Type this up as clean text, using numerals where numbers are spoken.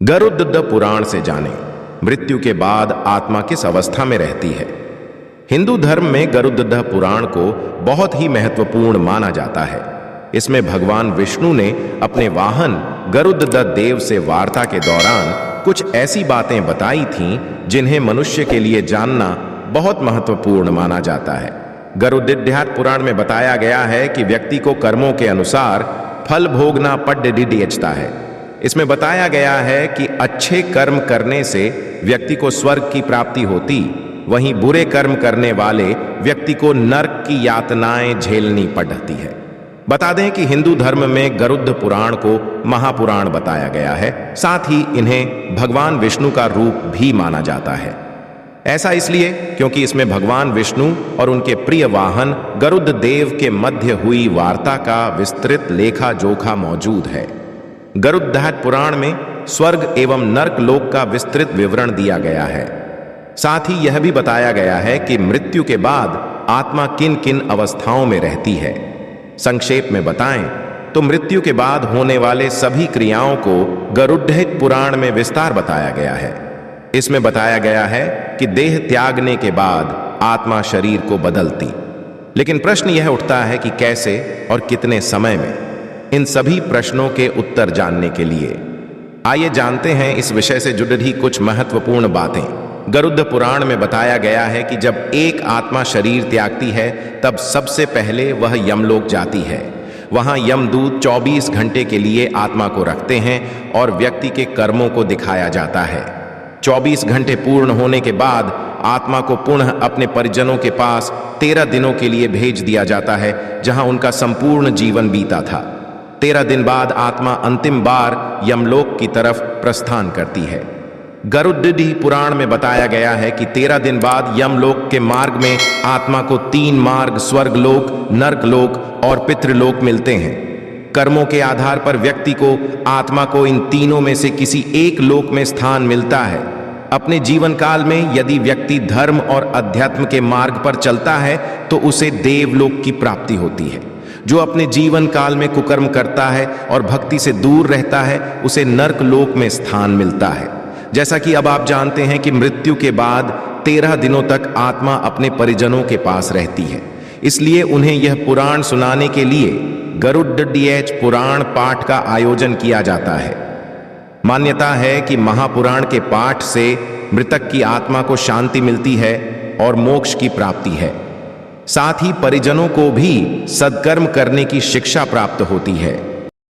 गरुड़ पुराण से जानें, मृत्यु के बाद आत्मा किस अवस्था में रहती है। हिंदू धर्म में गरुड़ पुराण को बहुत ही महत्वपूर्ण माना जाता है। इसमें भगवान विष्णु ने अपने वाहन गरुड़ देव से वार्ता के दौरान कुछ ऐसी बातें बताई थीं जिन्हें मनुष्य के लिए जानना बहुत महत्वपूर्ण माना जाता है। गरुड़ पुराण में बताया गया है कि व्यक्ति को कर्मों के अनुसार फल भोगना पड़ता है। इसमें बताया गया है कि अच्छे कर्म करने से व्यक्ति को स्वर्ग की प्राप्ति होती, वहीं बुरे कर्म करने वाले व्यक्ति को नरक की यातनाएं झेलनी पड़ती है। बता दें कि हिंदू धर्म में गरुड़ पुराण को महापुराण बताया गया है। साथ ही इन्हें भगवान विष्णु का रूप भी माना जाता है। ऐसा इसलिए क्योंकि इसमें भगवान विष्णु और उनके प्रिय वाहन गरुड़ देव के मध्य हुई वार्ता का विस्तृत लेखा जोखा मौजूद है। गरुड़ पुराण में स्वर्ग एवं नरक लोक का विस्तृत विवरण दिया गया है। साथ ही यह भी बताया गया है कि मृत्यु के बाद आत्मा किन किन अवस्थाओं में रहती है। संक्षेप में बताएं तो मृत्यु के बाद होने वाले सभी क्रियाओं को गरुड़ पुराण में विस्तार बताया गया है। इसमें बताया गया है कि देह त्यागने के बाद आत्मा शरीर को बदलती, लेकिन प्रश्न यह उठता है कि कैसे और कितने समय में। इन सभी प्रश्नों के उत्तर जानने के लिए आइए जानते हैं इस विषय से जुड़ी कुछ महत्वपूर्ण बातें। गरुड़ पुराण में बताया गया है कि जब एक आत्मा शरीर त्यागती है तब सबसे पहले वह यमलोक जाती है। वहां यमदूत 24 घंटे के लिए आत्मा को रखते हैं और व्यक्ति के कर्मों को दिखाया जाता है। 24 घंटे पूर्ण होने के बाद आत्मा को पुनः अपने परिजनों के पास 13 दिनों के लिए भेज दिया जाता है, जहां उनका संपूर्ण जीवन बीता था। 13 दिन बाद आत्मा अंतिम बार यमलोक की तरफ प्रस्थान करती है। गरुड़ पुराण में बताया गया है कि 13 दिन बाद यमलोक के मार्ग में आत्मा को 3 मार्ग स्वर्गलोक, नरकलोक और पितृलोक मिलते हैं। कर्मों के आधार पर व्यक्ति को आत्मा को इन तीनों में से किसी एक लोक में स्थान मिलता है। अपने जीवन काल में यदि व्यक्ति धर्म और अध्यात्म के मार्ग पर चलता है तो उसे देवलोक की प्राप्ति होती है। जो अपने जीवन काल में कुकर्म करता है और भक्ति से दूर रहता है उसे नरक लोक में स्थान मिलता है। जैसा कि अब आप जानते हैं कि मृत्यु के बाद 13 दिनों तक आत्मा अपने परिजनों के पास रहती है, इसलिए उन्हें यह पुराण सुनाने के लिए गरुड़ पुराण पाठ का आयोजन किया जाता है। मान्यता है कि महापुराण के पाठ से मृतक की आत्मा को शांति मिलती है और मोक्ष की प्राप्ति है। साथ ही परिजनों को भी सत्कर्म करने की शिक्षा प्राप्त होती है।